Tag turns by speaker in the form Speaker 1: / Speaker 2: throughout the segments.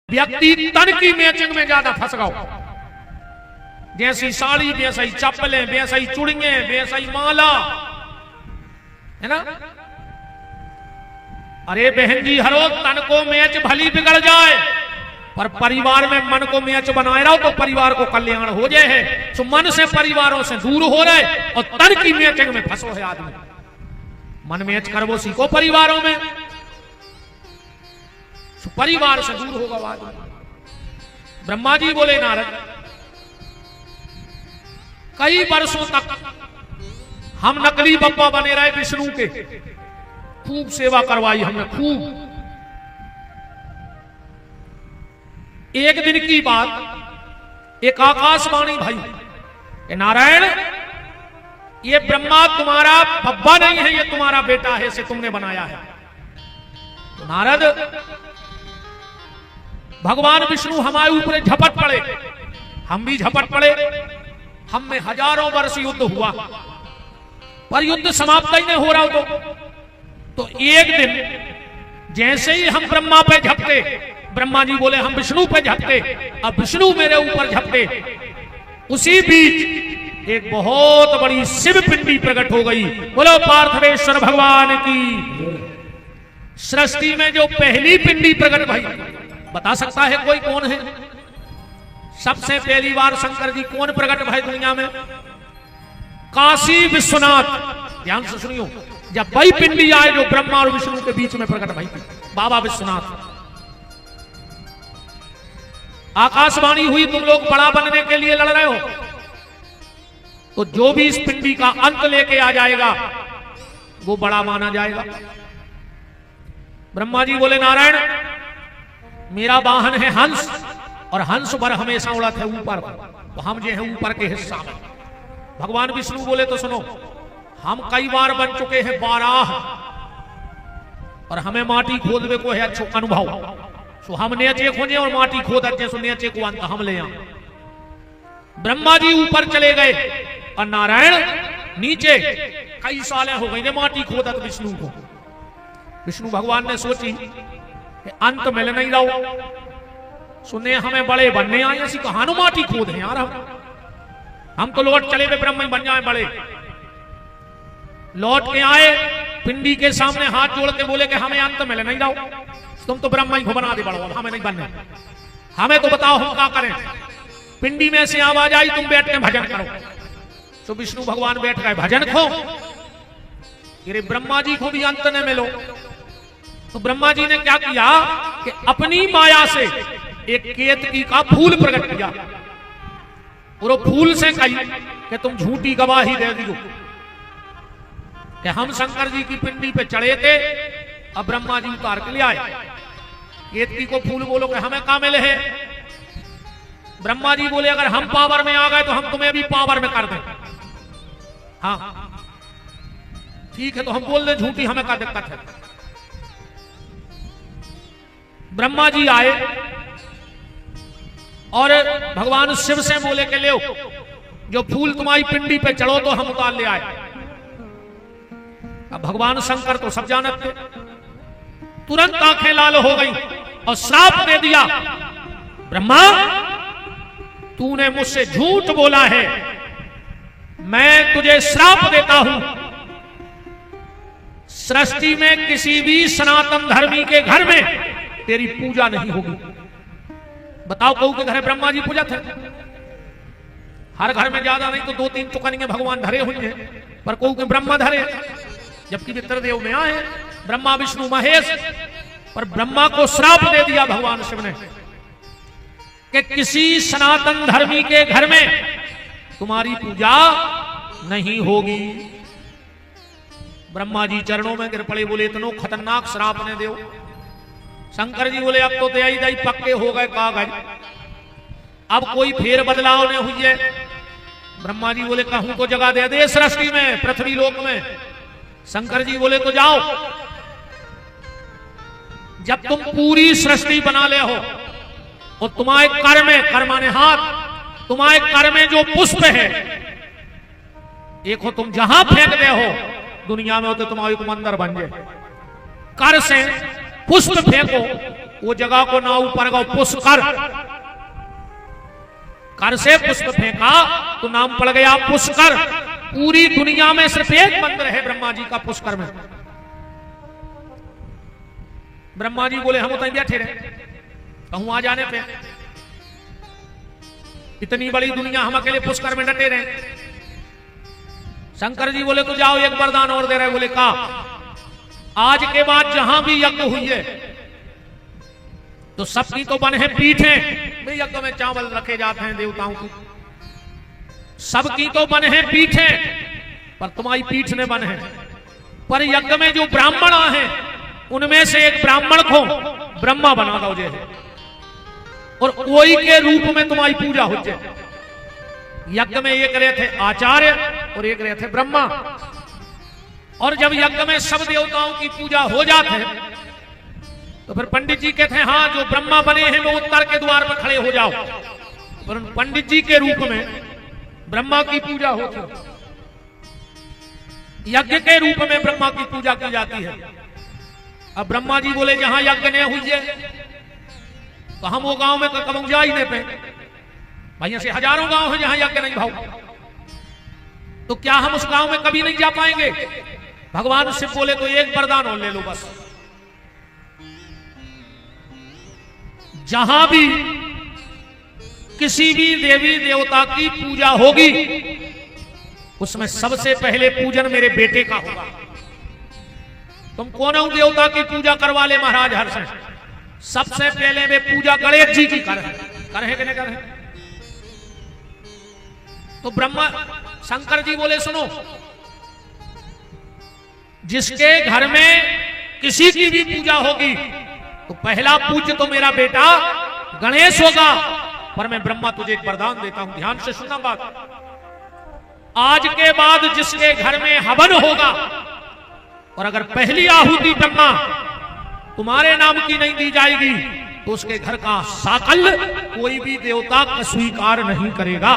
Speaker 1: व्यक्ति तन की मैचिंग में ज्यादा फंस गया। जैसी साड़ी वैसा ही चप्पलें, वैसा ही चूड़ियां, वैसा ही माला, है ना। अरे बहन जी, हरो तन को मैच भली बिगड़ जाए, पर परिवार में मन को मैच बनाए रहो तो परिवार को कल्याण हो जाए है। तो मन से परिवारों से दूर हो रहे और तन की मैचिंग में फंसो है आदमी। मन मैच कर वो सीखो परिवारों में, तो परिवार से दूर होगा आदमी। ब्रह्मा जी बोले नारद, कई वर्षों तक हम नकली बप्पा बने रहे विष्णु के, खूब सेवा करवाई हमने, खूब। एक दिन की बात, एक आकाशवाणी भाई, नारायण ये ब्रह्मा तुम्हारा बब्बा नहीं है, ये तुम्हारा बेटा है, इसे तुमने बनाया है। तो नारद, भगवान विष्णु हमारे ऊपर झपट पड़े, हम भी झपट पड़े। हम में हजारों वर्ष युद्ध हुआ, पर युद्ध समाप्त ही नहीं हो रहा। तो एक दिन जैसे ही हम ब्रह्मा पे झपटे, ब्रह्मा जी बोले हम विष्णु पे झपटे, अब विष्णु मेरे ऊपर झपटे। उसी बीच एक बहुत बड़ी शिव पिंडी प्रकट हो गई। बोलो पार्थवेश्वर भगवान की। सृष्टि में जो पहली पिंडी प्रकट भाई, बता सकता है कोई कौन है? सबसे पहली बार शंकर जी कौन प्रकट भाई दुनिया में? काशी विश्वनाथ। ध्यान से सुनियो, जब वही पिंडी आए जो ब्रह्मा और विष्णु के बीच में प्रकट भाई थी, बाबा विश्वनाथ। आकाशवाणी हुई तुम लोग बड़ा बनने के लिए लड़ रहे हो, तो जो भी इस पिंडी का अंत लेके आ जाएगा वो बड़ा माना जाएगा। ब्रह्मा जी बोले नारायण, मेरा वाहन है हंस, और हंस पर हमेशा उड़त है ऊपर, तो हम जो है ऊपर के हिस्सा में। भगवान विष्णु बोले तो सुनो, हम कई बार बन चुके हैं बाराह, और हमें माटी खोदने को है अच्छो अनुभव। सो हम नीचे खोजे और माटी खोद अच्छे, सो नीचे को अंत हम ले आए। ब्रह्मा जी ऊपर चले गए और नारायण नीचे। कई सालें हो गई ने माटी खोदत विष्णु को। विष्णु भगवान ने सोची कि अंत मिल नहीं रहा, सुने हमें बड़े बनने आए, ऐसी कहानों माटी खोद हैं यार। हम तो लौट चले वे ब्रह्म बन जाए बड़े। लौट के आए, पिंडी के सामने हाथ जोड़ के बोले कि हमें अंत मिल नहीं रहा, तुम तो ब्रह्मा ही को बना दे बड़ो, हमें नहीं बनने, हमें तो बताओ हम क्या करें। पिंडी में से आवाज आई, तुम बैठ के भजन करो। तो विष्णु भगवान बैठ गए भजन को। अरे ब्रह्मा जी को भी अंत न मिलो, तो ब्रह्मा जी ने क्या किया कि अपनी माया से एक केतकी का फूल प्रकट किया, और वो फूल से कही कि तुम झूठी गवाही दे दियो कि हम शंकर जी की पिंडी पे चढ़े थे, अब ब्रह्मा जी उतार के ले आए। केतकी को फूल बोलो कि हमें कहां मिले है? ब्रह्मा जी बोले अगर हम पावर में आ गए तो हम तुम्हें भी पावर में कर दें। हाँ ठीक है, तो हम बोल दें झूठी, हमें क्या दिक्कत है। ब्रह्मा जी आए और भगवान शिव से बोले के ले जो फूल तुम्हारी पिंडी पे चढ़ो तो हम उतार ले आए। अब भगवान शंकर तो सब जानते थे, तुरंत आंखें लाल हो गई और श्राप दे दिया, ब्रह्मा तूने मुझसे झूठ बोला है, मैं तुझे श्राप देता हूं, सृष्टि में किसी भी सनातन धर्मी के घर में तेरी पूजा नहीं होगी। बताओ कहू के घर ब्रह्मा जी पूजा थे? हर घर में ज्यादा नहीं तो 2-3 चुकनियां भगवान धरे हुए हैं, पर कहू के ब्रह्मा धरे, जबकि पितृदेव में आए ब्रह्मा विष्णु महेश। पर ब्रह्मा को श्राप दे दिया भगवान शिव ने कि किसी सनातन धर्मी के घर में तुम्हारी पूजा नहीं होगी। ब्रह्मा जी चरणों में गिर पड़े, बोले इतनो खतरनाक श्राप ने दो। शंकर जी बोले अब तो दयाई दयाई पक्के हो गए कागज, अब कोई फेर बदलाव नहीं हुई है। ब्रह्मा जी बोले कहूं तो जगह दे दे सृष्टि में, पृथ्वी लोक में। शंकर जी बोले तो जाओ, जब तुम पूरी सृष्टि बना ले हो और तुम्हारे कर में, कर माने हाथ, तुम्हारे कर में जो पुष्प है, एक हो तुम जहां फेंक दे हो दुनिया में, हो तो तुम्हारी को मंदिर बन जाए। कर से पुष्प फेंको वो जगह को ना ऊपर गो पुष्कर, कर से पुष्प फेंका तो नाम पड़ गया पुष्कर। पूरी दुनिया में सिर्फ एक मंदिर है ब्रह्मा जी का पुष्कर में। ब्रह्मा जी बोले हम उतने बैठे रहे, कहूं आ जाने पे, इतनी बड़ी दुनिया हम अकेले पुष्कर में डटे रहे। शंकर जी बोले तो जाओ एक वरदान और दे रहे। बोले का, आज के बाद जहां भी यज्ञ हुई है तो सबकी तो बने हैं पीठें, यज्ञ में चावल रखे जाते हैं देवताओं की, सबकी तो बने हैं पीठें, पर तुम्हारी पीठ में बने हैं। पर यज्ञ में जो ब्राह्मण हैं उनमें से एक ब्राह्मण को ब्रह्मा बना दो जे, और कोई के रूप में तुम्हारी पूजा हो जाए। यज्ञ में एक रहे थे आचार्य और एक रहे थे ब्रह्मा। और जब यज्ञ में सब देवताओं की पूजा हो जाते तो फिर पंडित जी कहते हैं हाँ जो ब्रह्मा बने हैं वो उत्तर के द्वार पर खड़े हो जाओ। पर पंडित जी के रूप में ब्रह्मा की पूजा होती, यज्ञ के रूप में ब्रह्मा की पूजा की जाती है। अब ब्रह्मा जी बोले जहां यज्ञ नहीं हुई है तो हम वो गांव में कब जा ही नहीं पे, भाई ऐसे हजारों गांव हैं जहां यज्ञ नहीं भाव, तो क्या हम उस गांव में कभी नहीं जा पाएंगे? भगवान शिव बोले तो एक वरदान और ले लो बस, जहां भी किसी भी देवी देवता की पूजा होगी उसमें सबसे पहले पूजन मेरे बेटे का होगा। तुम कौन देवता की पूजा करवा ले महाराज हर्ष, सबसे पहले वे पूजा गणेश जी की करे कि नहीं करे? तो ब्रह्मा शंकर जी बोले सुनो, जिसके घर में किसी की भी पूजा होगी तो पहला पूज्य तो मेरा बेटा गणेश होगा। पर मैं ब्रह्मा तुझे एक वरदान देता हूं, ध्यान से सुनना बात। आज के बाद जिसके घर में हवन होगा और अगर पहली आहुति ब्रह्मा तुम्हारे नाम की नहीं दी जाएगी तो उसके घर का साकल्य कोई भी देवता स्वीकार नहीं करेगा।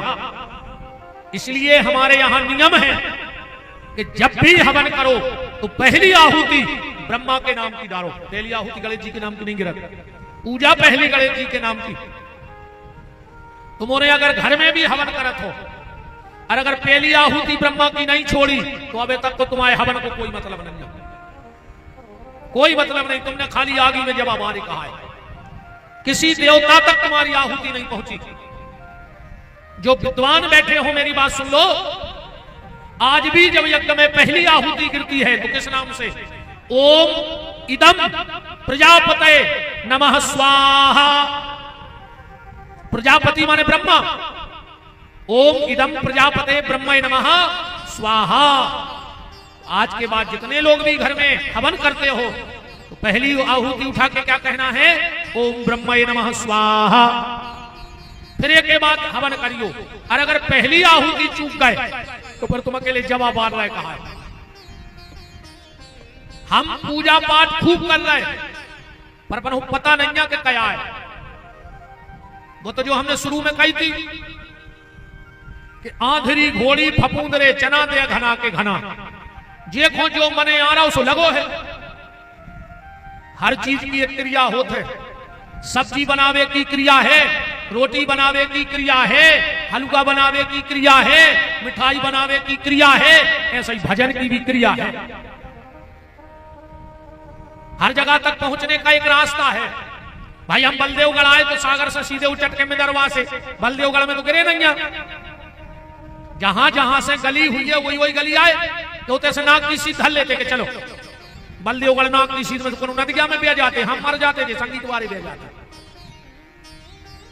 Speaker 1: इसलिए हमारे यहां नियम है कि जब भी हवन करो तो पहली आहुति ब्रह्मा के नाम की डालो। पहली आहुति गणेश जी के नाम की नहीं गिरत, पूजा पहली गणेश जी के नाम की। तुमने अगर घर में भी हवन करत हो और अगर पहली आहुति ब्रह्मा की नहीं छोड़ी तो अबे तक तो तुम्हारे हवन को कोई मतलब नहीं है, कोई मतलब नहीं। तुमने खाली आगी में जवाब आने कहा है, किसी देवता तक तुम्हारी आहुति नहीं पहुंची। जो विद्वान बैठे हो मेरी बात सुन लो, आज भी जब यज्ञ में पहली आहुति गिरती है तो किस नाम से? ओम इदम प्रजापते नमः स्वाहा। प्रजापति माने ब्रह्मा, ओम इदम प्रजापते ब्रह्म नमः स्वाहा। आज के बाद जितने लोग भी घर में हवन करते हो तो पहली आहुति उठा के क्या कहना है? ओम ब्रह्म नमः स्वाहा। फिर एक के बाद हवन करियो, और अगर पहली आहुति चूक गए तो फिर तुम अकेले जवाब आ रहा है कहा है। हम पूजा पाठ खूब कर रहे पर पता नहीं है कि क्या है। वो तो जो हमने शुरू में कही थी कि आंधरी घोड़ी फपूंदरे चना दे घना के घना, जे खो जो मने आ रहा उसको लगो है। हर चीज की एक क्रिया होती है, सब्जी बनावे की क्रिया है, रोटी बनावे की क्रिया है, हलवा बनावे की क्रिया है, मिठाई बनावे की क्रिया है, ऐसे ही भजन की भी क्रिया है। हर जगह तक पहुंचने का एक रास्ता है। भाई हम बलदेवगढ़ आए तो सागर से सीधे उचट के मिदरवा से बलदेवगढ़ में तो गिरे नहीं है। जहां जहां से गली हुई है वही वही गली आए तो से नाक की सीध धर लेते कि चलो बलदेवगढ़ नाक की सीध में तो नदिया में बह जाते, हम मर जाते थे, संगीत वाले बह जाते।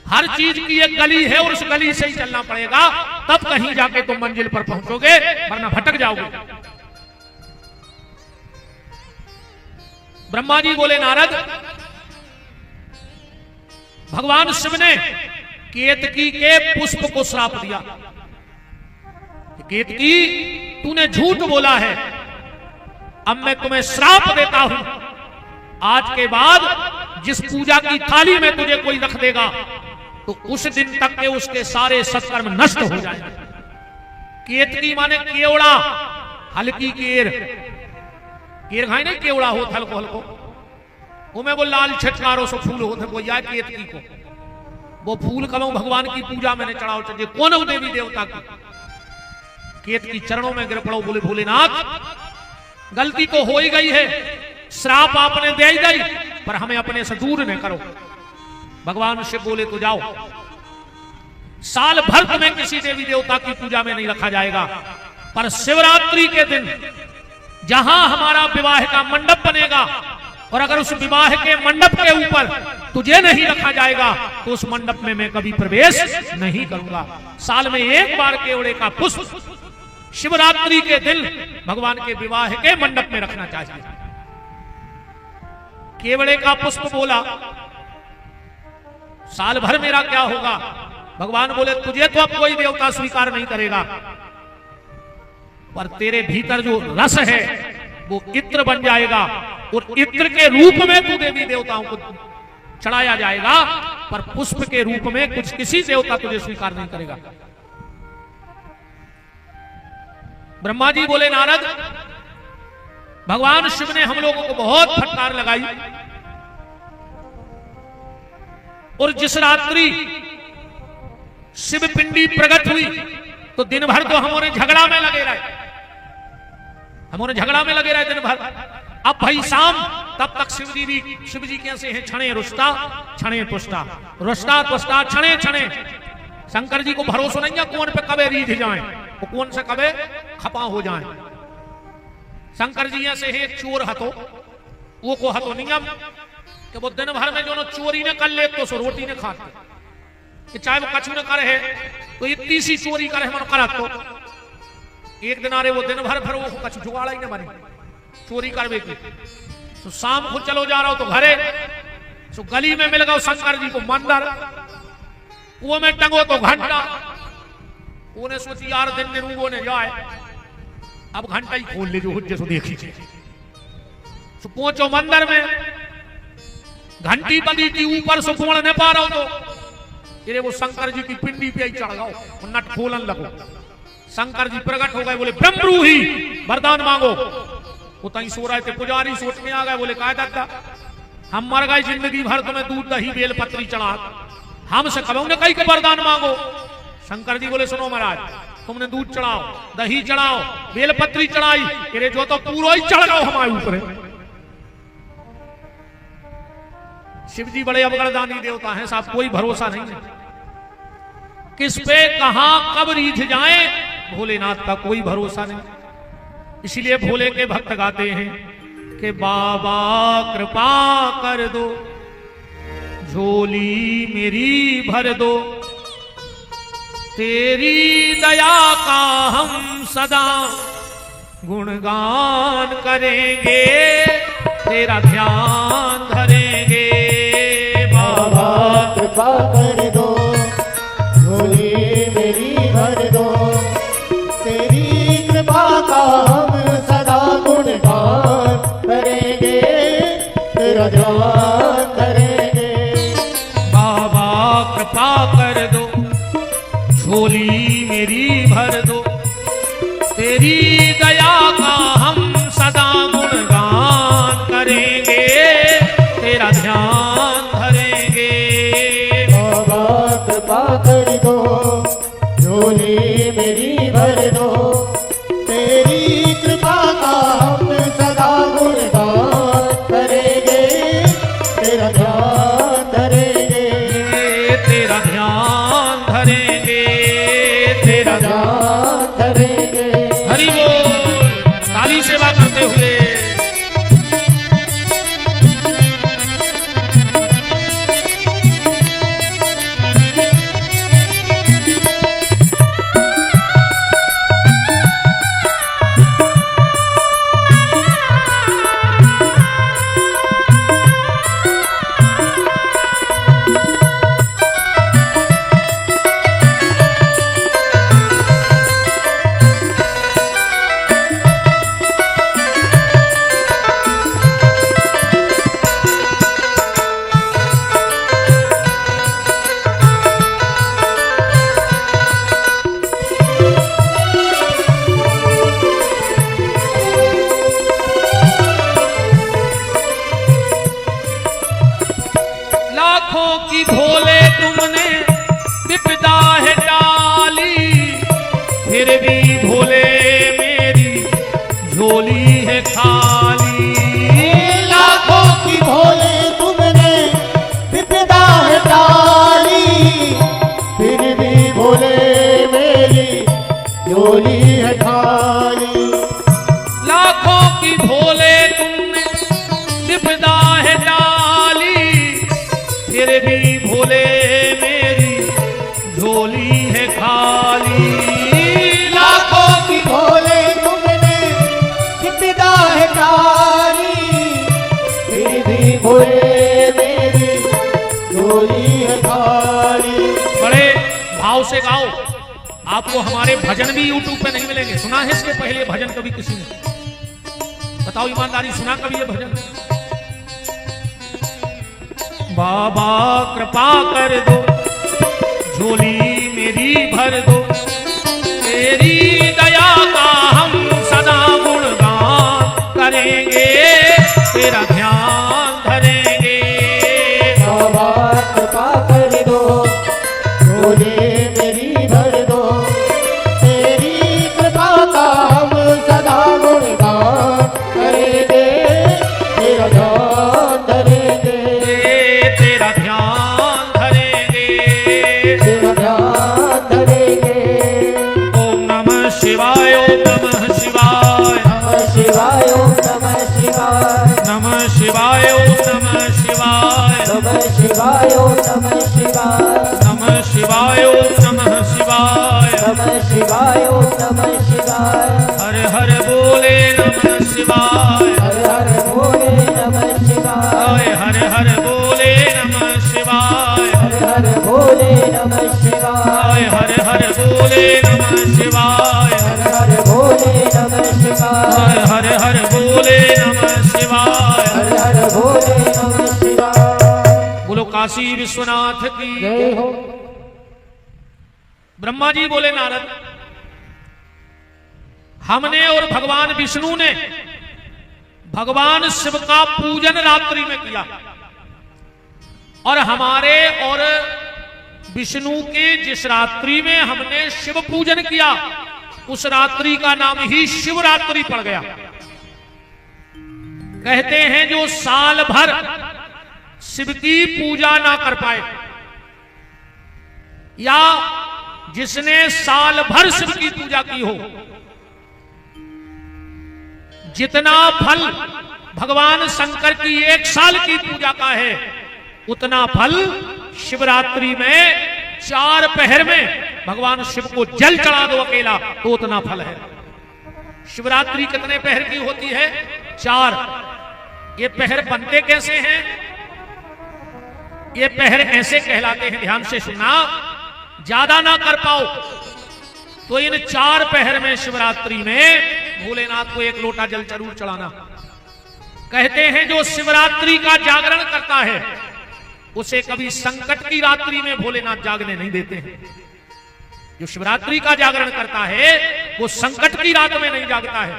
Speaker 1: हर चीज की एक गली है और उस गली से ही चलना पड़ेगा, तब कहीं जाके तुम मंजिल पर पहुंचोगे, वरना भटक जाओगे। ब्रह्मा जी बोले नारद, भगवान शिव ने केतकी के पुष्प को श्राप दिया। केतकी तूने झूठ बोला है, अब मैं तुम्हें श्राप देता हूं, आज के बाद जिस पूजा की थाली में तुझे कोई रख देगा तो उस दिन तक के उसके सारे सत्कर्म नष्ट हो जाएंगे। केतकी माने केवड़ा, हल्की केर, केर खाए नहीं केवड़ा हो हल्को हल्को, उमें वो लाल छटकारो सो फूल होते वो या केतकी को वो फूल कबू भगवान की पूजा में चढ़ाओ चाहिए कौन हो देवी देवता की केतकी चरणों में गिर पड़ो बोले भोलेनाथ गलती तो हो ही गई है, श्राप आपने दे ही गई, पर हमें अपने से दूर न करो। भगवान शिव बोले तो जाओ, साल भर तुम्हें किसी देवी देवता की पूजा में नहीं रखा जाएगा, पर शिवरात्रि के दिन जहां हमारा विवाह का मंडप बनेगा और अगर उस विवाह के मंडप के ऊपर तुझे नहीं रखा जाएगा तो उस मंडप में मैं कभी प्रवेश नहीं करूंगा। साल में एक बार केवड़े का पुष्प शिवरात्रि के दिन भगवान के विवाह के मंडप में रखना चाहिए। केवड़े का पुष्प बोला, साल भर मेरा क्या होगा? भगवान बोले तुझे तो अब कोई देवता स्वीकार नहीं करेगा, पर तेरे भीतर जो रस है वो इत्र बन जाएगा और इत्र के रूप में तू देवी देवताओं को चढ़ाया जाएगा, पर पुष्प के रूप में कुछ किसी देवता तुझे स्वीकार नहीं करेगा। ब्रह्मा जी बोले नारद, भगवान शिव ने हम लोगों को बहुत फटकार लगाई और जिस रात्रि शिव पिंडी प्रकट हुई तो दिन भर तो हमारे झगड़ा में लगे रहे, दिन भर। अब भाई शाम तब तक शिव जी कैसे हैं? छणे रुष्टा छणे तुष्टा, रुष्टा तुष्टा छणे छणे। शंकर जी को भरोसा नहीं है कौन पे कबे रीझ जाए, वो कौन से कबे खपा हो जाए। शंकर जी ऐसे है एक चोर हतो, वो को हतो नियम कि वो दिन भर में जो न चोरी ने कर ले तो सो रोटी ने खाते, कि चाहे वो कछु न करे है तो इतनी सी चोरी करे मन करा तो एक दिन आ रहे वो दिन भर वो कछु जुगाड़ा ही न बने चोरी करवे की। तो शाम को चलो जा रहा हो तो घरे तो गली में मिल गया शंकर जी को मंदिर, वो में टंगो तो घंटा। उन्हें सोची यार दिन में रूगो ने जाए अब घंटा ही खोल ले जो हुज्जे सो देखी थे। तो पहुंचो मंदिर में, घंटी बंदी थी ऊपर से फोड़ न पा रहा हो तो ये वो शंकर जी की पिंडी पे ही चढ़ गओ, नट खोलन लगो। शंकर जी प्रकट हो गए, बोले ब्रह्मरूही वरदान मांगो। वो तई सो रहे थे, पुजारी सोच में आ गए, बोले काय दादा हम मर गए, जिंदगी भर तुम्हें दूध दही बेल पत्री चढ़ा, हमसे कबू ने कही के वरदान मांगो। शंकर जी बोले सुनो महाराज, तुमने दूध चढ़ाओ दही चढ़ाओ बेल पत्री चढ़ाई, अरे जो तो पूरा ही चढ़ गओ हमारे ऊपर। शिव जी बड़े अवगणदानी देवता हैं साहब, कोई भरोसा नहीं है किस पे कहां कब रीझ जाए, भोलेनाथ का कोई भरोसा नहीं। इसलिए भोले के भक्त गाते हैं कि बाबा कृपा कर दो, झोली मेरी भर दो, तेरी दया का हम सदा गुणगान करेंगे, तेरा ध्यान धरेंगे।
Speaker 2: बाबा कृपा कर दो, झोली मेरी भर दो, तेरी कृपा का हम सदा गुणगान करेंगे, तेरा ध्यान करेंगे।
Speaker 1: बाबा कृपा कर दो, झोली मेरी भर दो, तेरी दया का हम सदा गुणगान करेंगे, तेरा ध्यान धरेंगे।
Speaker 2: बाबा कृपा कर दो, झोली मेरी भर दो, तेरी कृपा का हम सदा गुणगान करेंगे, तेरा ध्यान धरेंगे,
Speaker 1: तेरा ध्यान धरेंगे, तेरा
Speaker 2: ध्यान धरेंगे।
Speaker 1: हरि बोल। ताली सेवा करते हुए
Speaker 2: बोले मेरी झोली है खाली।
Speaker 1: बड़े भाव से गाओ। आपको हमारे भजन भी YouTube पे नहीं मिलेंगे। सुना है इसके पहले भजन कभी किसी ने? बताओ ईमानदारी, सुना कभी ये भजन? बाबा कृपा कर दो, झोली मेरी भर दो, तेरी दया का हम सदा गुणगान करेंगे, तेरा ध्यान धरेंगे।
Speaker 2: बाबा कृपा कर दो, झोली मेरी भर दो, तेरी कृपा का हम सदा गुणगान करेंगे, तेरा ध्यान धरेंगे,
Speaker 1: तेरा ध्यान धरेंगे,
Speaker 2: तेरा ध्यान धरेंगे।
Speaker 1: ओम नमः शिवाय, ओम नमः शिवाय,
Speaker 2: नमः शिवाय, ओम नमः शिवाय,
Speaker 1: नमः शिवाय, ओम नमः शिवाय,
Speaker 2: नमः शिवाय, ओम नमः शिवाय,
Speaker 1: नमः शिवाय, ओम नमः शिवाय,
Speaker 2: नमः शिवाय, ओम नमः शिवाय।
Speaker 1: हर हर बोले नमः शिवाय,
Speaker 2: हर हर बोले नमः शिवाय,
Speaker 1: हर हर बोले नमः शिवाय,
Speaker 2: हर हर बोले नमः शिवाय,
Speaker 1: हर हर बोले नमः शिवाय,
Speaker 2: हर हर बोले नमः शिवाय,
Speaker 1: हर हर बोले नमः शिवाय।
Speaker 2: हर हर बोले नमः शिवाय।
Speaker 1: बोलो काशी विश्वनाथ की।
Speaker 2: जय हो।
Speaker 1: ब्रह्मा जी बोले नारद, हमने और भगवान विष्णु ने भगवान शिव का पूजन रात्रि में किया, और हमारे और विष्णु के जिस रात्रि में हमने शिव पूजन किया, उस रात्रि का नाम ही शिवरात्रि पड़ गया। कहते हैं जो साल भर शिव की पूजा ना कर पाए, या जिसने साल भर शिव की पूजा की हो, जितना फल भगवान शंकर की एक साल की पूजा का है, उतना फल शिवरात्रि में 4 पहर में भगवान शिव को जल चढ़ा दो अकेला, तो उतना फल है। शिवरात्रि कितने पहर की होती है? 4। ये पहर बनते कैसे हैं? ये पहर ऐसे कहलाते हैं, ध्यान से सुनना, ज्यादा ना कर पाओ तो इन 4 पहर में शिवरात्रि में भोलेनाथ को 1 लोटा जल जरूर चढ़ाना। कहते हैं जो शिवरात्रि का जागरण करता है, उसे कभी संकट की रात्रि में भोलेनाथ जागने नहीं देते हैं। जो शिवरात्रि का जागरण करता है, वो संकट की रात में नहीं जागता है।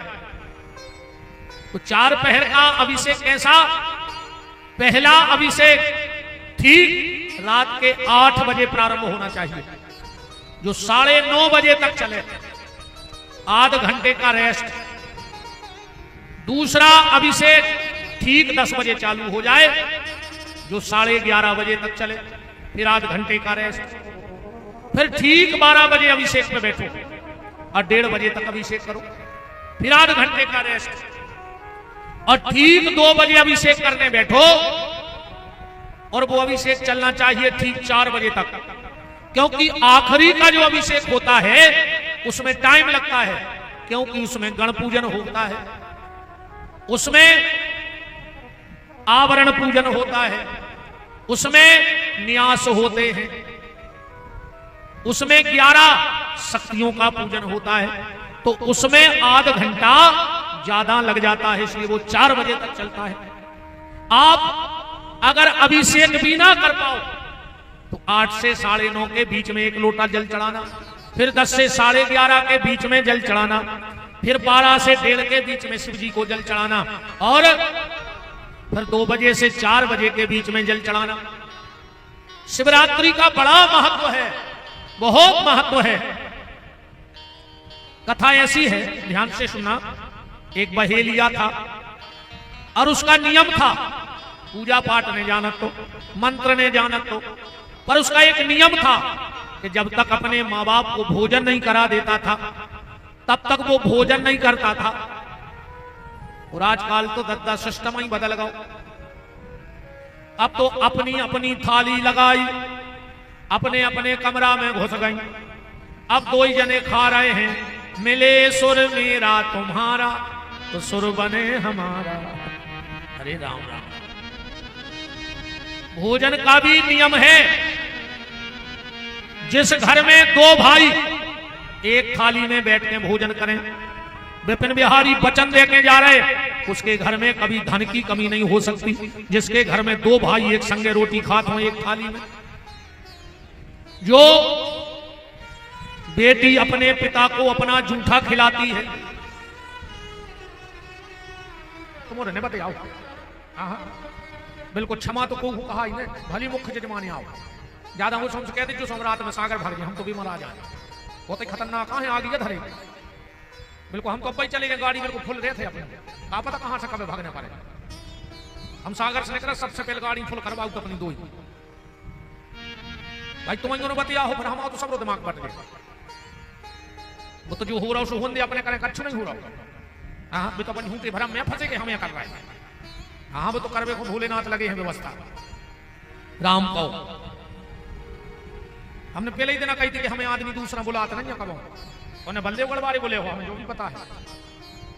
Speaker 1: तो 4 पहर का अभिषेक कैसा? पहला अभिषेक ठीक रात के 8 बजे प्रारंभ होना चाहिए, जो 9:30 बजे तक चले, आध घंटे का रेस्ट। दूसरा अभिषेक ठीक 10 बजे चालू हो जाए, जो 11:30 बजे तक चले, फिर आध घंटे का रेस्ट। फिर ठीक 12 बजे अभिषेक पे बैठो और 1:30 बजे तक अभिषेक करो, फिर आध घंटे का रेस्ट, और ठीक 2 बजे अभिषेक करने बैठो, और वो अभिषेक चलना चाहिए ठीक 4 बजे तक, क्योंकि आखिरी का जो अभिषेक होता है उसमें टाइम लगता है, क्योंकि उसमें गण पूजन होता है, उसमें आवरण पूजन होता है, उसमें न्यास होते हैं, उसमें 11 शक्तियों का पूजन होता है, तो उसमें आध घंटा ज्यादा लग जाता है, इसलिए वो 4 बजे तक चलता है। आप अगर अभिषेक भी ना कर पाओ तो 8 से 9:30 के बीच में 1 लोटा जल चढ़ाना, फिर 10 से 11:30 के बीच में जल चढ़ाना, फिर 12 से 1:30 के बीच में शिव जी को जल चढ़ाना, और फिर 2 बजे से 4 बजे के बीच में जल चढ़ाना। शिवरात्रि का बड़ा महत्व है, बहुत महत्व है। कथा ऐसी है, ध्यान से सुनना। एक बहेलिया था और उसका नियम था, पूजा पाठ नहीं जानत तो, मंत्र नहीं जानत तो, पर उसका एक नियम था कि जब तक अपने माँ बाप को भोजन नहीं करा देता था, तब तक वो भोजन नहीं करता था। और आजकल तो गद्दा सिस्टम ही बदल गया। अब तो अपनी अपनी थाली लगाई, अपने अपने कमरा में घुस गई। अब 2 ही जने खा रहे हैं, मिले सुर मेरा तुम्हारा तो सुर बने हमारा। अरे राम राम, भोजन का भी नियम है। जिस घर में दो भाई एक थाली में बैठ के भोजन करें, विपिन बिहारी वचन देके जा रहे, उसके घर में कभी धन की कमी नहीं हो सकती। जिसके घर में दो भाई एक संगे रोटी खाते हो एक थाली में, जो बेटी अपने पिता को अपना जूठा खिलाती है, तुम ने बताओ। बिल्कुल क्षमा तो को कहा ही नहीं, भली मुख्य जजमानी आओ ज्यादा हो समझ कहते जो सम्राट में सागर भर गए, हम तो भी मरा जाए, बहुत ही खतरनाक कहां है आगे धरे। बिल्कुल हम तो अब चले गए, गाड़ी बिल्कुल फुल रहे थे अपने, आप पता कहां से कभी भागने पारे। हम सागर से निकले सबसे पहले गाड़ी फुल करवाऊ तो अपनी दो ही भाई, तुम इन्होंने बताया हो, फिर हमारा तो सब दिमाग बट गए। वो तो जो हो रहा सो होने अपने करें, अच्छा नहीं हो रहा। हाँ भी तो अपन हूँ भरम में फंसे के हमें कर रहा है। हाँ वो तो करवे को भोलेनाथ लगे हैं व्यवस्था राम को। हमने पहले ही दिन कही थी कि हमें आदमी दूसरा बुलाता नहीं कब, उन्हें बल्ले गड़वारे बोले हो, हमें जो भी पता है।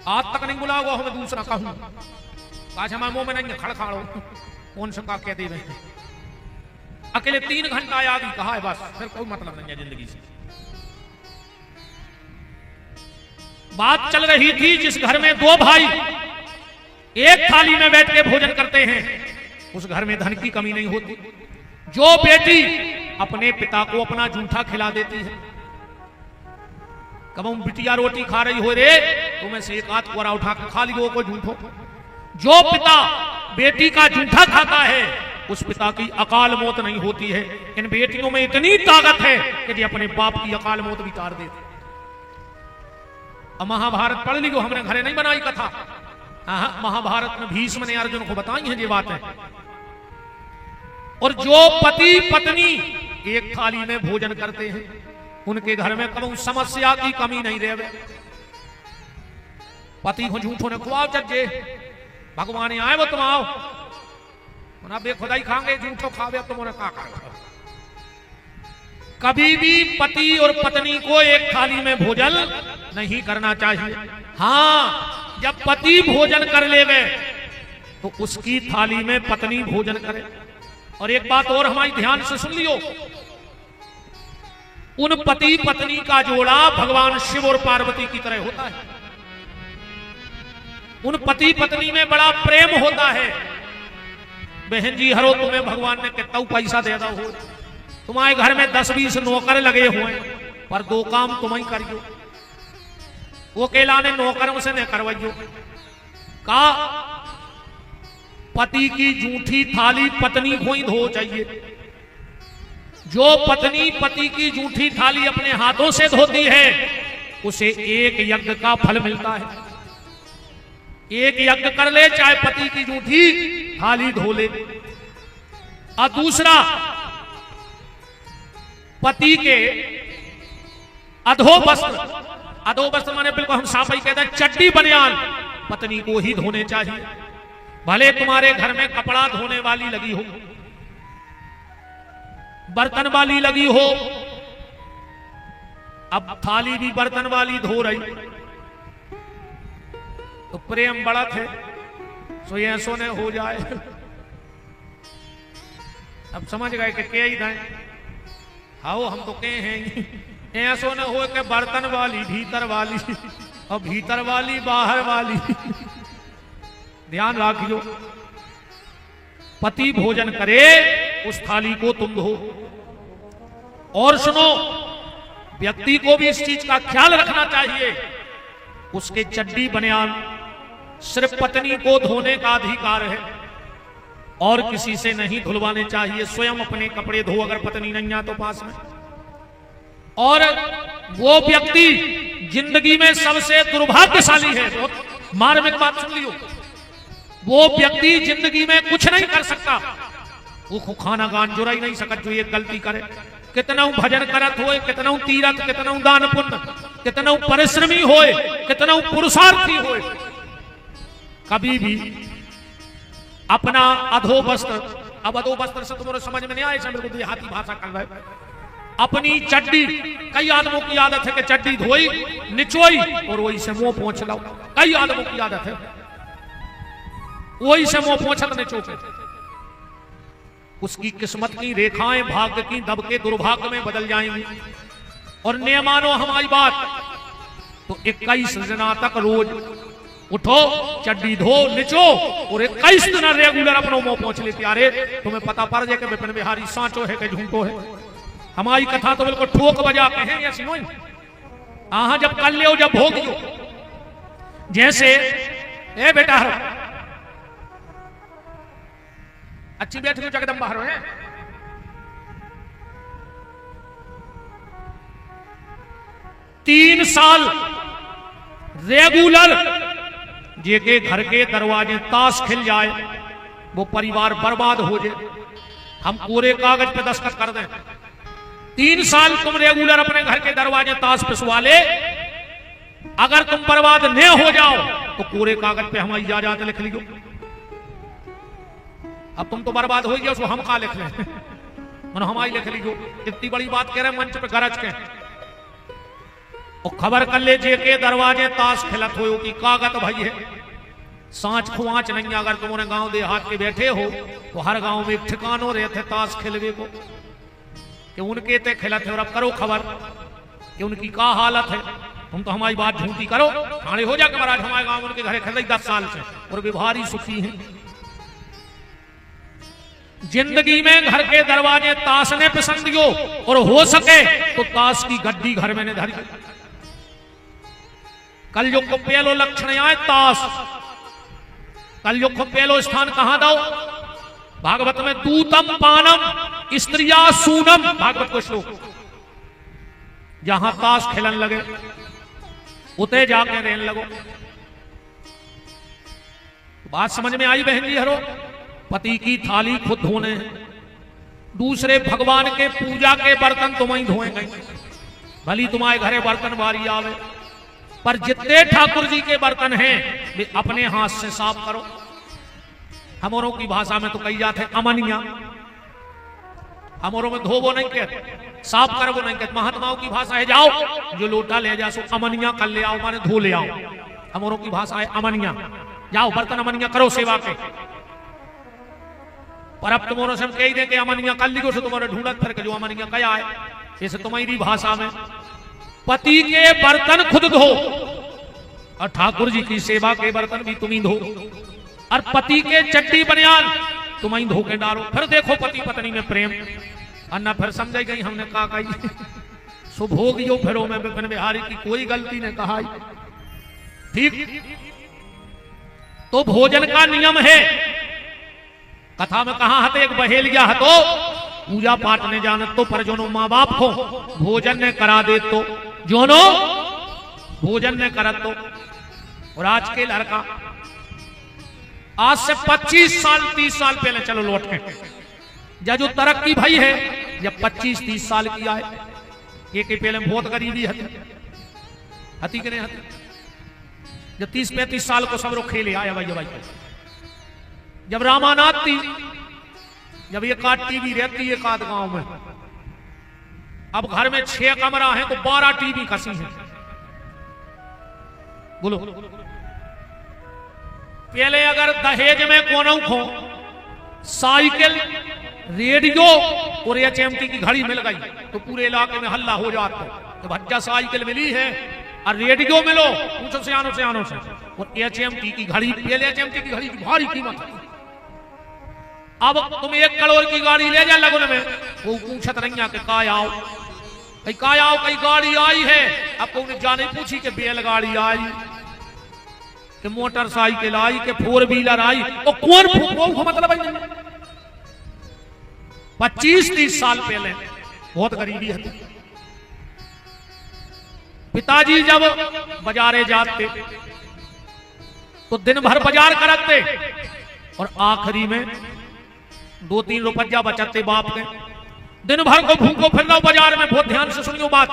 Speaker 1: आज तक नहीं बुला हुआ हमें दूसरा कहूं, आज हमारे मुंह में नहीं खड़खाड़ो कौन सा का कहते हैं। अकेले 3 घंटा आया भी कहा है बस, फिर कोई मतलब नहीं है जिंदगी से। बात चल रही थी जिस घर में दो भाई एक थाली में बैठ के भोजन करते हैं, उस घर में धन की कमी नहीं होती। जो बेटी अपने पिता को अपना जूठा खिला देती है, कब बिटिया रोटी खा रही हो रे, तुम्हें से एक आध कोरा उठा के खा लियो को झूठो। जो पिता बेटी का जूठा खाता है, उस पिता की अकाल मौत नहीं होती है। इन बेटियों में इतनी ताकत है कि जी अपने बाप की अकाल मौत भी तार देते। अब महाभारत पढ़ लियो, हमने घरे नहीं बनाई कथा। महाभारत में भीष्म ने अर्जुन को बताई है ये बातें। और जो पति पत्नी एक थाली में भोजन करते हैं, उनके घर में कभी समस्या की कमी नहीं रहे। पति को झूठों ने खुआओ चज्जे, भगवान आए वो तुम आओ ना बेखुदाई खाएंगे, झूठो खावे तुम उन्हें क्या करो। कभी भी पति और पत्नी को एक थाली में भोजन नहीं करना चाहिए। हाँ जब पति भोजन कर लेवे तो उसकी थाली में पत्नी भोजन करे। और एक बात और हमारी ध्यान से सुन लियो, उन पति पत्नी का जोड़ा भगवान शिव और पार्वती की तरह होता है। उन पति पत्नी में बड़ा प्रेम होता है। बहन जी हरो तुम्हें भगवान ने कितना पैसा दे दो हो, तुम्हारे घर में 10-20 नौकर लगे हुए, पर 2 काम तुम ही करियो, वो अकेला ने नौकरों से न करवाइयो। का पति की जूठी थाली पत्नी को ही धो चाहिए। जो पत्नी पति की जूठी थाली अपने हाथों से धोती है, उसे एक यज्ञ का फल मिलता है। एक यज्ञ कर ले, चाहे पति की जूठी थाली धो ले। और दूसरा, पति के अधो वस्त्र माने बिल्कुल हम साफ ही कहते हैं चड्डी बनियान पत्नी को ही धोने चाहिए। भले तुम्हारे घर में कपड़ा धोने वाली लगी हो, बर्तन वाली लगी हो, अब थाली भी बर्तन वाली धो रही, तो प्रेम बढ़त है, सो ये सोने हो जाए। अब समझ गए कि क्या ही दाएं, आओ हम तो कहे हैं ऐसो न हो के बर्तन वाली भीतर वाली और भीतर वाली बाहर वाली। ध्यान रखियो, पति भोजन करे उस थाली को तुम धो। और सुनो, व्यक्ति को भी इस चीज का ख्याल रखना चाहिए, उसके चड्डी बनियान सिर्फ पत्नी को धोने का अधिकार है और किसी से नहीं धुलवाने चाहिए। स्वयं अपने कपड़े धो अगर पत्नी नहीं है तो पास में। और वो व्यक्ति जिंदगी में सबसे दुर्भाग्यशाली है, तो मार्मिक बात सुन लियो, वो व्यक्ति जिंदगी में कुछ नहीं कर सकता, वो खाना गान जुरा ही नहीं सकता जो ये गलती करे। कितना भजन करत होए, कितना तीरथ, कितना दान पुण्य, कितना परिश्रमी होए, कितना पुरुषार्थी होए, कभी भी अपना अधो वस्त्र, अब अधो वस्त्र से तुम्हारे समझ में नहीं आए, मेरे को देहाती भाषा कर रहा है, अपनी चड्डी, कई आदमों की आदत है कि चड्डी धोई निचोई और वही से मुंह पोंछ लो। कई आदमों की आदत है वही से मुंह पोंछत निचो के, उसकी किस्मत की रेखाएं भाग्य की दबके दुर्भाग्य में बदल जाएंगी। और ने मानो हमारी बात तो 21 दिना तक रोज उठो, चड्डी धो, निचो और 21 दिन रेगुलर अपनों मुंह पहुंच लेते। अरे तुम्हें पता पड़ जाए कि विपिन बिहारी साचो है कि झूठो है। हमारी कथा तो बिल्कुल ठोक बजा के हैं, ऐसी नहीं। आहा जब कर ले जब भोगियो, जैसे ए बेटा हरो अच्छी बैठ गई जगदम्बा हरो है। तीन साल रेगुलर जेके घर के दरवाजे ताश खिल जाए, वो परिवार बर्बाद हो जाए। हम पूरे कागज पे दस्तखत कर दें। 3 साल तुम रेगुलर अपने घर के दरवाजे ताश पिसवा ले, अगर तुम बर्बाद न हो जाओ तो पूरे कागज पे हमारी इजाजत लिख लियो। अब तुम तो बर्बाद हो गया, हम का लिख लें? मन हमारी लिख लियो। इतनी बड़ी बात कह रहे मंच पे गरज के और खबर कर ले जे के दरवाजे ताश खिलत हो कि कागज भाई है। सांच खुआच नहीं। अगर तुमने गांव देहात के बैठे हो तो हर गांव में एक ठिकानो रहे थे ताश खिलवे को कि उनके ते खिलत है। और अब करो खबर कि उनकी क्या हालत है। तुम तो हमारी बात झूठी करो, थाने हो जाकर महाराज हमारे गांव उनके घरे खिल 10 साल से और व्यवहारी सुखी हैं। जिंदगी में घर के दरवाजे ताश ने पसंद हो और हो सके तो ताश की गड्डी घर में ने धरी। कलयुग को पहलो लक्षण आए ताश। कलयुग को पहलो स्थान कहां दो? भागवत में दूतम पानम स्त्रिया सूनम, भागवत को श्लोक। जहां ताश खेलन लगे उते जाके रहने लगो। बात समझ में आई बहन जी हरो? पति की थाली खुद धोने हैं, दूसरे भगवान के पूजा के बर्तन तुम ही धोएंगे। भली तुम्हारे घरे बर्तन बारी आवे, पर जितने ठाकुर जी के बर्तन हैं वे अपने हाथ से साफ करो। हमारों की भाषा में तो कही जाते हैं अमनिया। हमारों में धोबो नहीं कहते, साफ करबो नहीं कहते। महात्माओं की भाषा है जाओ जो लोटा ले जा सो अमनिया कर ले आओ, माने धो ले आओ। हमारों की भाषा है अमनिया, जाओ बर्तन अमनिया करो सेवा के। पर अब तुम्हारे से हम कह दें कि अमनिया कर लिखो, तुम्हारे ढूंढत फिर जो अमनिया क्या है। जैसे तुम्हारी भाषा में पति के बर्तन खुद धो और ठाकुर जी की सेवा के बर्तन भी तुम ही धो, और पति के चट्टी बनियान तुम ही धो के डालो। फिर देखो पति पत्नी में प्रेम। अन्ना फिर समझ गई हमने कहा कही सुभोगियो फिरो में विपिन बिहारी की कोई गलती ने कहा। ठीक तो भोजन का नियम है। कथा में कहा हते एक बहेलिया हतो पूजा पाठ ने जानत तो, पर जोनो माँ बाप को भोजन ने करा दे तो, जोनो भोजन ने करत तो। और आज के लड़का आज से 25 साल 30 साल पहले चलो लौट के या जो तरक्की भाई है जब 25-30 साल की आए, एक ही पहले बहुत गरीबी हती कि नहीं हती। जब 30-35 साल को सब लोग खेले आया भाई भाई। जब रामानाथ थी, जब एक आध टीवी रहती एक आध गांव में, अब घर में 6 कमरा है तो 12 टीवी कसी है। बोलो पहले अगर दहेज में कोनों को साइकिल, रेडियो और एचएमटी की घड़ी मिल गई तो पूरे इलाके में हल्ला हो जाता। तो भज्जा साइकिल मिली है और रेडियो मिलो, पूछो सियानों से। और एचएमटी की घड़ी, पहले एचएमटी की घड़ी की भारी कीमत है। अब तुम 1 करोड़ की गाड़ी ले जा लगन में, वो पूछत नहीं कि का आओ कई गाड़ी आई है। अब को उन्हें जाने पूछी कि बैलगाड़ी आई, कि मोटरसाइकिल आई, कि 4 व्हीलर आई, और कौन फूको मतलब 25-30 साल पहले बहुत गरीबी है। पिताजी जब बाजारे जाते तो दिन भर बाजार करते और आखिरी में 2-3 रुपया बचाते बाप के। दिन भर को भूखो फिरना बाजार में। बहुत ध्यान से सुनियो बात।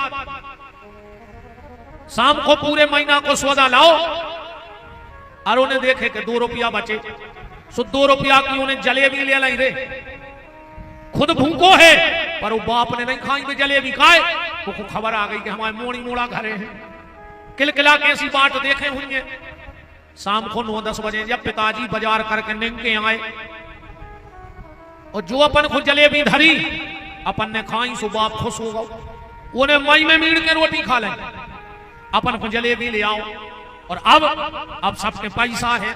Speaker 1: शाम को पूरे महीना को सौदा लाओ और उन्हें देखे कि 2 रुपया बचे, सो 2 रुपया की उन्हें जलेबी ले लाई रे। खुद भूखो है पर वो बाप ने नहीं खाई भी जलेबी खाए। वो को खबर आ गई कि हमारे मोड़ी मोड़ा घरे हैं। किलकिला के ऐसी बात देखे हुई। शाम को 9-10 बजे जब पिताजी बाजार करके निकल के आए और जो अपन को जलेबी धरी अपन ने खाई सो बाप खुश होगा, उन्हें मई में मीड़ के रोटी खा लें, अपन को जलेबी ले आओ। और अब सबके पैसा है,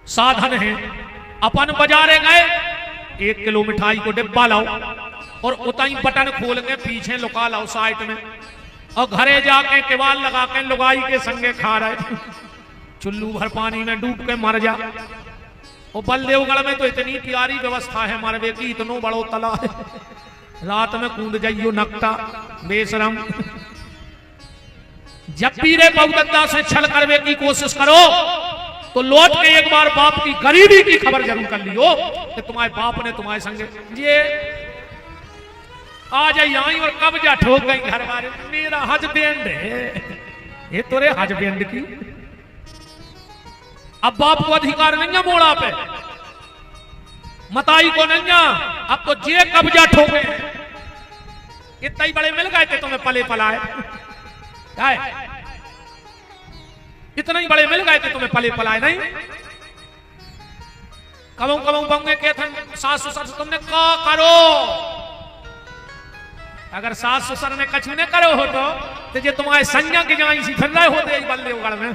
Speaker 1: साधन है, अपन बाजारे गए 1 किलो मिठाई को डिब्बा लाओ और उताई बटन खोल के पीछे लुका लाओ साइड में, और घरे जाके केवाल लगा के लुगाई के संगे खा रहे, चुल्लू भर पानी में डूब के मर जा। और बलदेवगढ़ में तो इतनी प्यारी व्यवस्था है मरवे की, इतनो बड़ो तला है, रात में कूद जाइयो नकटा बेशरम। जब भी रे बहुदत्ता से छल करवे की कोशिश करो तो लौट के एक बार बाप की गरीबी की खबर जरूर कर लियो कि तुम्हारे बाप ने तुम्हारे संगे ये आ जाई आई और कब्जा ठोक गई घर वाले, मेरा हस्बैंड है ये तोरे हस्बैंड की। अब बाप को अधिकार नहीं है मोड़ा पे, मताई को नहीं है, अब तो जे कब्जा ठोके। इतना ही बड़े मिल गए थे तुम्हें पले पलाए, इतना ही बड़े मिल गए थे तुम्हें पले पलाए नहीं। कबों कबों बंगे के थे सास ससुर से तुमने का करो, अगर सास ससुर ने कछु ने करो हो तो ये तुम्हारे संज्ञा की जाई सी फिर रहे होते बल्लेवगढ़ में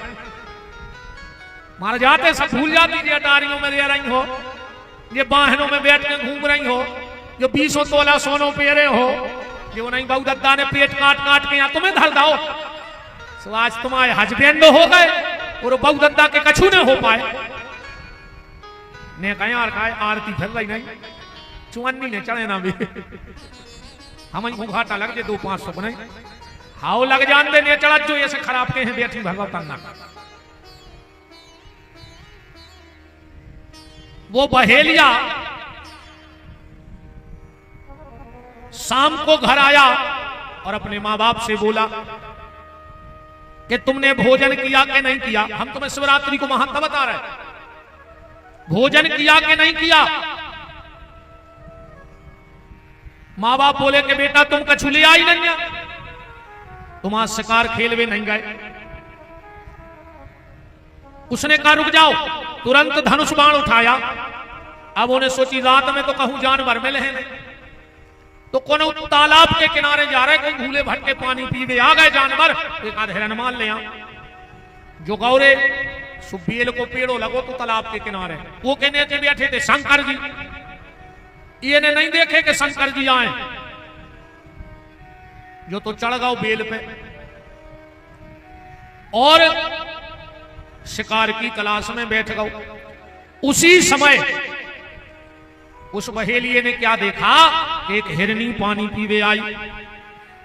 Speaker 1: मार जाते, सब भूल जाती थी। अटारियों में रह रही हो, ये वाहनों में बैठ के घूम रही हो, जो 20 तोला सोनो पे रहे हो, जो नहीं बहुदत्ता ने पेट काट काट के यहाँ तुम्हें धर दाओ। तो आज तुम्हारे हस्बैंड हो गए और बहुदत्ता के कछु न हो पाए। ने कहा यार आरती फिर रही नहीं, चुअन्नी ने चढ़े ना भी हम घाटा लग जाए 2-500 बनाई हाउ लग जान दे ने चढ़ा जो ऐसे खराब के हैं बैठी भगवतान ना। वो बहेलिया शाम को घर आया और अपने मां बाप से बोला कि तुमने भोजन किया कि नहीं किया। हम तुम्हें शिवरात्रि को महत्व बता रहे, भोजन किया कि नहीं किया। मां बाप बोले कि बेटा तुम कछु ले आई नहीं, तुम आज शिकार खेलवे नहीं गए। उसने कहा रुक जाओ, तुरंत धनुष बाण उठाया। अब उन्हें सोची रात में तो कहूं जानवर मिले हैं, तो कौन तालाब के किनारे जा रहे, कोई भूले भटके पानी पीवे आ गए जानवर, एक आध हिरन मान ले। जो गौरे सुबेल को पेड़ो लगो तो तालाब के किनारे वो कहने के बैठे थे शंकर जी, ये ने नहीं देखे कि शंकर जी आए, जो तो चढ़ गओ बेल पे और शिकार की तलाश में बैठ गओ। उसी समय उस बहेलिये ने क्या देखा, एक हिरनी पानी पीवे आई।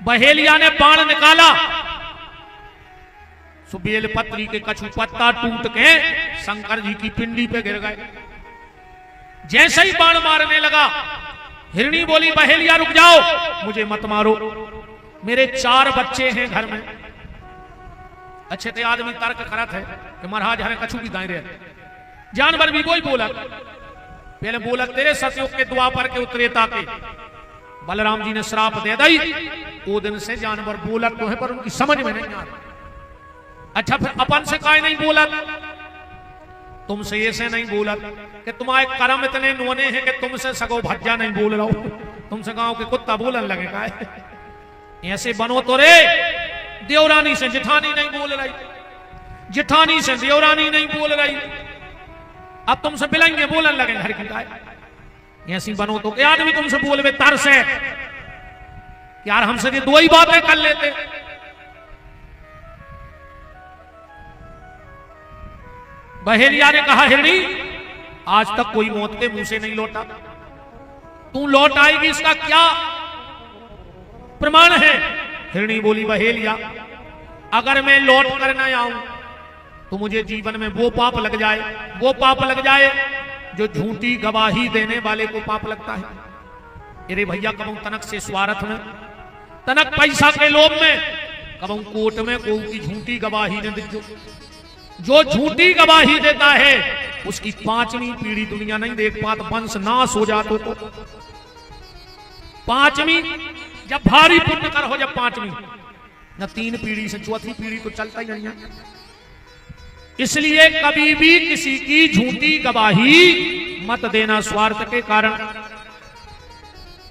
Speaker 1: बहेलिया ने बाण निकाला, सुबेल पत्री के कछु पत्ता टूट के शंकर जी की पिंडी पे गिर गए। जैसे ही बाण मारने लगा, हिरनी बोली बहेलिया रुक जाओ, मुझे मत मारो, मेरे 4 बच्चे हैं घर में। अच्छे ते आदमी तर्क करत है कि महाराज हमें कछु भी दाए रहे, जानवर भी कोई बोला, पहले बोला तेरे सतयुग के द्वापर के उत्तरेता के बलराम जी ने श्राप दे दी, वो दिन से जानवर बोला तो है पर उनकी समझ में नहीं आ रहा। अच्छा फिर अपन से काहे नहीं बोला, तुमसे ऐसे नहीं बोला कि तुम्हारे कर्म इतने नोने हैं कि तुमसे सगो भज्जा नहीं बोल रहा हूं, तुमसे गांव के कुत्ता बोलन लगेगा। ऐसे बनो तो रे, देवरानी से जिठानी नहीं बोल रही, जिठानी से देवरानी नहीं बोल रही, अब तुमसे बिलेंगे बोलन लगे घर की गाय। ऐसी बनो तो क्या आदमी तुमसे बोलवे तर से, यार हमसे ये 2 ही बातें कर लेते। बहेलिया ने कहा हिरनी आज तक कोई मौत के मुंह से नहीं लौटा, तू लौट आएगी इसका क्या प्रमाण है। हिरनी बोली बहेलिया अगर मैं लौट कर न आऊं तो मुझे जीवन में वो पाप लग जाए, वो पाप लग जाए जो झूठी गवाही देने वाले को पाप लगता है। अरे भैया कबू तनक से स्वार्थ में, तनक पैसा के लोभ में, कबू कोर्ट में कोई की झूठी गवाही ने दिखो। जो झूठी गवाही देता है उसकी 5वीं पीढ़ी दुनिया नहीं देख पात, वंश नाश हो जातो को। 5वीं जब भारी पुण्य कर हो, जब 5वीं न 3 पीढ़ी से 4थी पीढ़ी तो चलता ही नहीं है। इसलिए कभी भी किसी की झूठी गवाही मत देना स्वार्थ के कारण।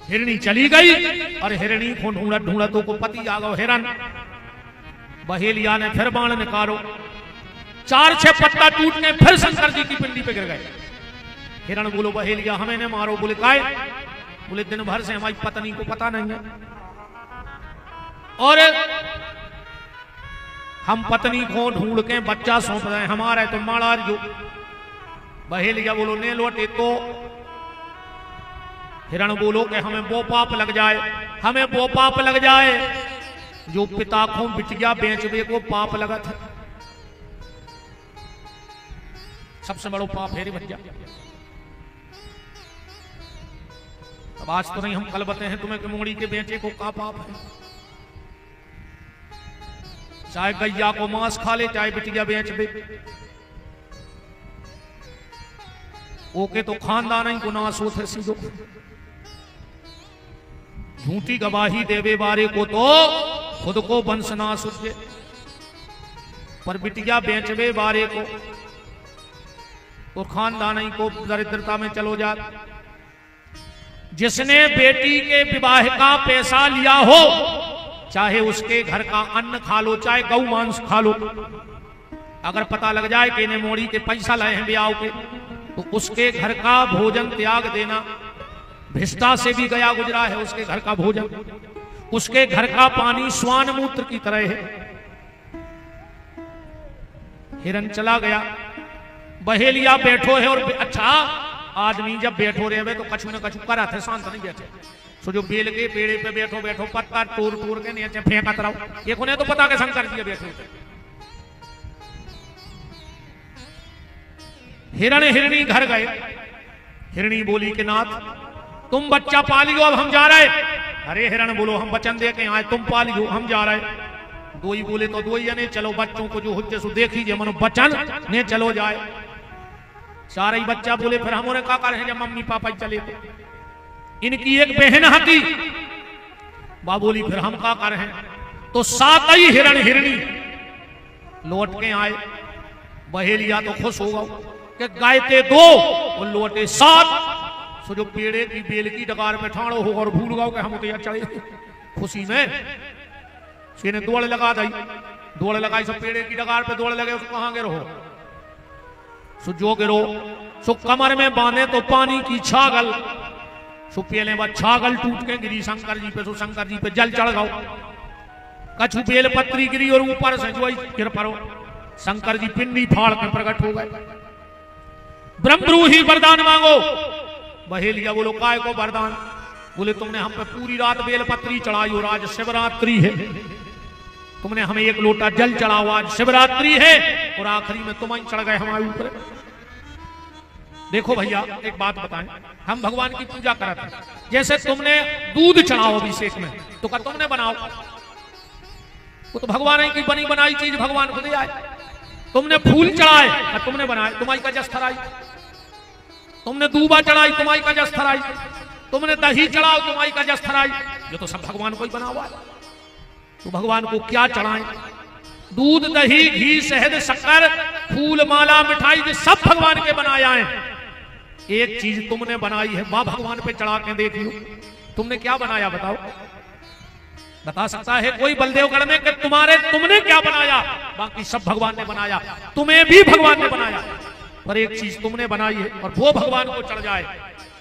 Speaker 1: हिरणी चली गई और हिरणी को ढूंढत ढूंढत को पति आ गो हिरन। बहेलिया ने फिर बाण निकालो, 4-6 पत्ता टूट के फिर शंकर जी की पिंडी पे गिर गए। हिरण बोलो बहेलिया हमें ने मारो। बोले काय? बोले दिन भर से हमारी पत्नी को पता नहीं है और हम पत्नी को ढूंढ के बच्चा सौंप रहे हैं, हमारा है तो मारा जो। बहेलिया बोलो ने लौटे तो। हिरण बोलो कि हमें वो पाप लग जाए, हमें वो पाप लग जाए जो पिता को बिटिया बेचवे को पाप लगा था। सबसे बड़ो पाप है रे भैया। अब आज तो नहीं हम कल बताए हैं तुम्हें कि मोड़ी के बेचे को का पाप है। चाहे गैया को मांस खा ले, चाहे बिटिया बेच दे, ओके तो खानदान ही को नाश होते सीधो। झूठी गवाही देवे बारे को तो खुद को वंश नाश होते, पर बिटिया बेचवे बारे को तो खानदान ही को दरिद्रता में चलो जा। जिसने बेटी के विवाह का पैसा लिया हो, चाहे उसके घर का अन्न खा लो, चाहे गौ मांस खा लो, अगर पता लग जाए कि इन्हें मोड़ी के पैसा लाए हैं ब्याह के, तो उसके घर का भोजन त्याग देना। भिष्टा से भी गया गुजरा है उसके घर का भोजन, उसके घर का पानी स्वान मूत्र की तरह है। हिरन चला गया, बहेलिया बैठो है और अच्छा आदमी जब बैठो रहे तो कछु न कछु करा थे, शांत नहीं बैठे। सो जो बेल के पेड़े पे बैठो बैठो पत्ता टूर टूर के नीचे फेंकत रहो। एक उन्हें तो पता के शंकर जी बैठे। हिरण हिरणी घर गए। हिरणी बोली कि नाथ तुम बच्चा पालियो, अब हम जा रहे। अरे हिरण बोलो हम वचन दे के आए, तुम पालियो हम जा रहे। दो ही बोले तो दो ही ने चलो, बच्चों को जो हुज्जे सो देखीजिए मनो वचन ने चलो जाए। सारे ही बच्चा बोले फिर हमारे का कर है जब मम्मी पापा चले तो। इनकी एक बहन हती, बाबोली फिर हम का कर हैं। तो 7 ही हिरण हिरणी लौट के आए। बहेलिया तो खुश होगा कि गायते 2 और लौटे 7। सो जो पेड़े की बेल की डगार में ठाड़ो होगा और भूल गाओ कि हम तो चढ़े खुशी में। ने दौड़ लगा दी, दौड़ लगाई, सब पेड़े की डगार पे दौड़ लगे, उसको कहां गिरो। सो जो गिरो सो कमर में बांधे तो पानी की छागल, सो पहले बाद छागल टूट के गिरी शंकर जी पे। सो शंकर जी पे जल चढ़ गओ। कछु बेल पत्री गिरी और ऊपर से जो गिर पड़ो। शंकर जी पिंडी फाड़ के प्रकट हो गए। ब्रह्मरूही वरदान मांगो। बहेलिया बोलो काय को वरदान? बोले तुमने हम पे पूरी रात बेलपत्री चढ़ाई और आज शिवरात्रि है, तुमने हमें 1 लोटा जल चढ़ाओ, आज शिवरात्रि है और आखिरी में तुम ही चढ़ गए हमारे ऊपर। देखो भैया एक बात बताएं, हम भगवान की पूजा करते हैं, जैसे तुमने दूध चढ़ाओ अभिषेक में तो क्या तुमने बनाओ? वो तो भगवान की बनी बनाई चीज भगवान को दे आए। तुमने फूल चढ़ाए तुमने बनाए, तुम्हारी का जस थराई। तुमने दूबा चढ़ाई, तुम्हारी का जस थराई। तुमने दही चढ़ाओ, तुम्हारी का जस थराई। ये तो सब भगवान को ही बना हुआ है। तो भगवान को क्या चढ़ाएं? दूध, दही, घी, शहद, शक्कर, फूल, माला, मिठाई, ये सब भगवान के बनाया है। एक चीज तुमने बनाई है, वह भगवान पे चढ़ा के देख लो। तुमने क्या बनाया बताओ? बता सकता है कोई बलदेवगढ़ में कि तुमने क्या बनाया? बाकी सब भगवान ने बनाया, तुम्हें भी भगवान ने बनाया, पर एक चीज तुमने बनाई है और वो भगवान को चढ़ जाए,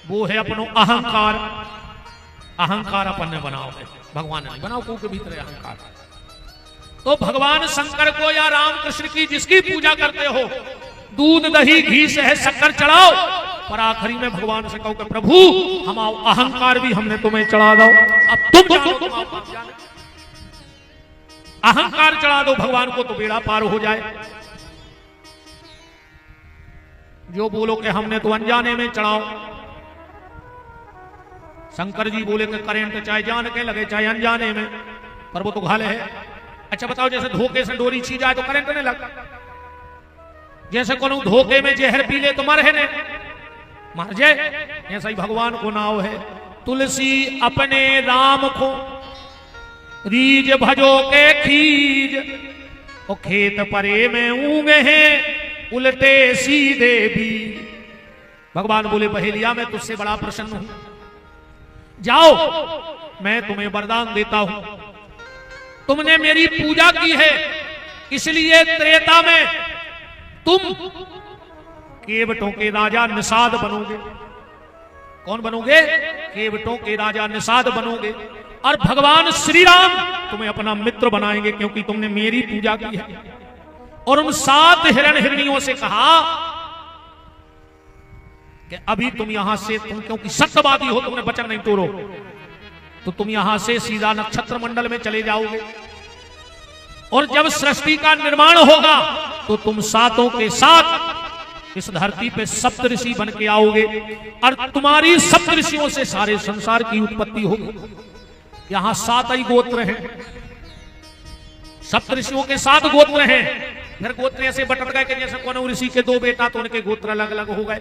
Speaker 1: वो है अपनो अहंकार। अहंकार अपन ने बनाओ है, भगवान ने नहीं बनाओ। को के भीतर अहंकार। तो भगवान शंकर को या राम कृष्ण की जिसकी पूजा करते हो, दूध, दही, घी, शहद, शक्कर चढ़ाओ, पर आखिरी में भगवान से कहो कि प्रभु हमारा अहंकार भी हमने तुम्हें चढ़ा दो। अब तुम जानो अहंकार चढ़ा दो भगवान को तो बेड़ा पार हो जाए। जो बोलो कि हमने तो अनजाने में चढ़ाओ। शंकर जी बोले कि करंट चाहे जान के लगे चाहे अनजाने में, पर वो तो घाले है। अच्छा बताओ, जैसे धोखे से डोरी छी जाए तो करंट नहीं लगता, जैसे कोनो धोखे में जहर पी ले तो मर है ने मर जाए, ऐसा ही भगवान को नाव है। तुलसी अपने राम को रीज भजो के खीज, ओ खेत परे में ऊंगे हैं उल्टे सीधे भी, भगवान बोले बहेलिया मैं तुझसे बड़ा प्रसन्न हूं, जाओ मैं तुम्हें वरदान देता हूं। तुमने मेरी पूजा की है, इसलिए त्रेता में तुम केवटों के राजा निषाद बनोगे। कौन बनोगे? केवटों के राजा निषाद बनोगे। और भगवान श्री राम तुम्हें अपना मित्र बनाएंगे, क्योंकि तुमने मेरी पूजा की है। और उन 7 हिरण हिरनियों से कहा कि अभी तुम यहां से, तुम क्योंकि सत्यवादी हो, तुमने वचन नहीं तोड़ो, तो तुम यहां से सीधा नक्षत्र मंडल में चले जाओगे। और जब सृष्टि का निर्माण होगा तो तुम 7 के साथ इस धरती पे सप्तऋषि बन के आओगे, और तुम्हारी सप्तऋषियों से सारे संसार की उत्पत्ति होगी। यहां 7 ही गोत्र हैं, सप्तऋषियों के 7 गोत्र हैं। फिर गोत्र ऐसे बटट गए कि जैसे कौन ऋषि के 2 बेटा तो उनके गोत्र अलग अलग हो गए,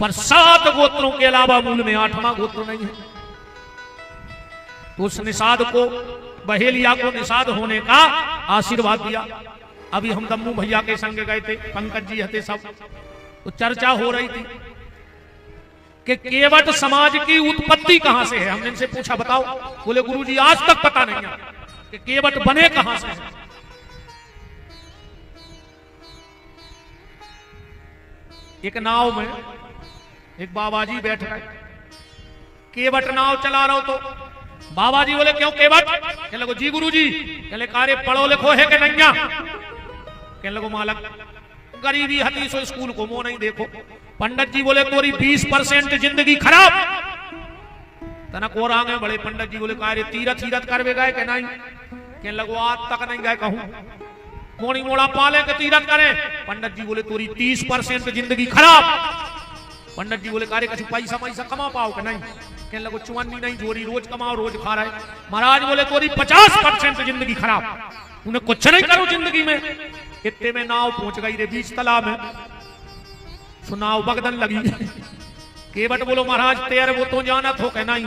Speaker 1: पर 7 गोत्रों के अलावा मूल में 8वां गोत्र नहीं है। तो उस निषाद को, बहेलिया को निषाद होने का आशीर्वाद दिया। अभी हम दम्मू भैया के संग गए थे, पंकज जी हते सब, तो चर्चा हो रही थी कि केवट समाज की उत्पत्ति कहां से है। हमने इनसे पूछा बताओ, बोले गुरुजी आज तक पता नहीं है कि केवट बने कहां से है। एक नाव में एक बाबाजी बैठ गए, केवट नाव चला रहा हो तो बाबाजी बोले क्यों केवट? कहने लगो जी गुरुजी। कहले कार्य पढ़ो लिखो है कि नहीं? कहने लगो मालक गरीबी हती सो स्कूल को मो नहीं देखो। पंडित जी बोले तोरी 20% जिंदगी खराब। तनक और आगे बड़े पंडित जी बोले कार्य तीरथ करवे गए कि नहीं? कहने लगो आज तक नहीं गए, कहूं मोड़ी मोड़ा पाले के तीरथ करे। पंडित जी बोले तोरी 30% जिंदगी खराब। पंडित जी बोले कार्य कछु पैसा कमा पाओ कि नहीं? कहने लगो चुवन्नी नहीं जोरी, रोज कमाओ रोज खा रहा है। महाराज बोले तोरी 50% जिंदगी खराब, उन्हें कुछ नहीं करो जिंदगी में। इतने में नाव पहुंच गई रे बीच तालाब में, सुनाव बगदन लगी। केवट बोलो महाराज तेरे वो तो जानत हो कि नहीं?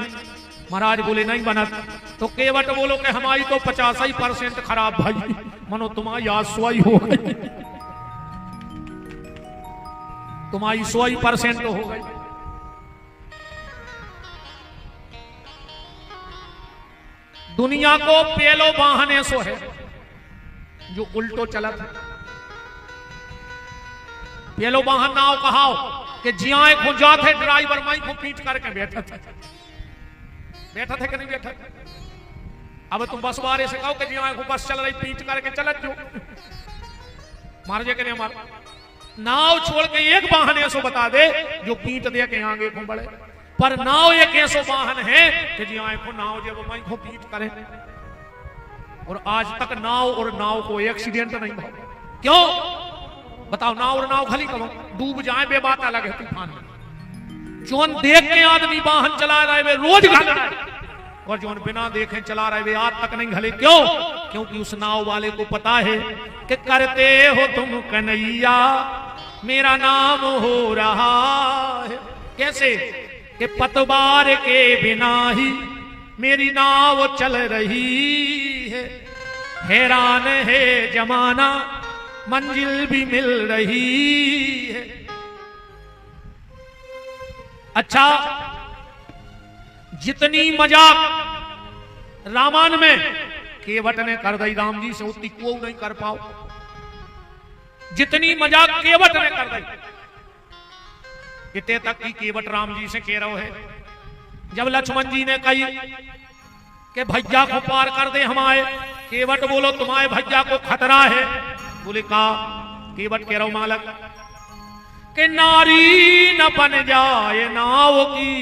Speaker 1: महाराज बोले नहीं बनत। तो केवट बोलो कि हमारी तो 50% खराब भाई, मनो तुम्हारी आज 100 हो गई, तुम्हारी 100% हो गई। दुनिया को पेलो वाहने सो है जो उल्टो चलत है। पेलो वाहन नाव कहाओ कि जियाए को जाते ड्राइवर माई को पीट करके बैठा थे कि नहीं बैठा? अब तुम बस वाले से कहो कि जियाए को बस चल रही पीट करके चलत जो मार जे के मार। नाव छोड़ के एक वाहन ऐसो बता दे जो पीट दे के आगे को बढ़े, पर नाव एक ऐसो वाहन है कि जियाए को नाव जब माई को पीट करे। और आज तक नाव और नाव को एक्सीडेंट नहीं हुआ। क्यों बताओ? नाव और नाव खाली कहो डूब जाए बे बात अलग है तूफान में। जोन देख के आदमी वाहन चला रहे वे रोज घल रहा है, और जोन बिना देखे चला रहे वे आज तक नहीं घले। क्यों? क्योंकि उस नाव वाले को पता है कि करते हो तुम कन्हैया मेरा नाम हो रहा है। कैसे? कि पतवार के बिना ही मेरी नाव चल रही है, हैरान है जमाना मंजिल भी मिल रही है। अच्छा, जितनी मजाक रामायण में केवट ने कर दी राम जी से उतनी को नहीं कर पाओ। जितनी मजाक केवट ने कर दी, इतने तक की केवट राम जी से कह रहा है। जब लक्ष्मण जी ने कही कि भैया को पार कर दे हमारे, केवट बोलो तुम्हारे भैया को खतरा है। बोले कहा? केवट कह रहा मालक कि नारी न बन जाए नाव की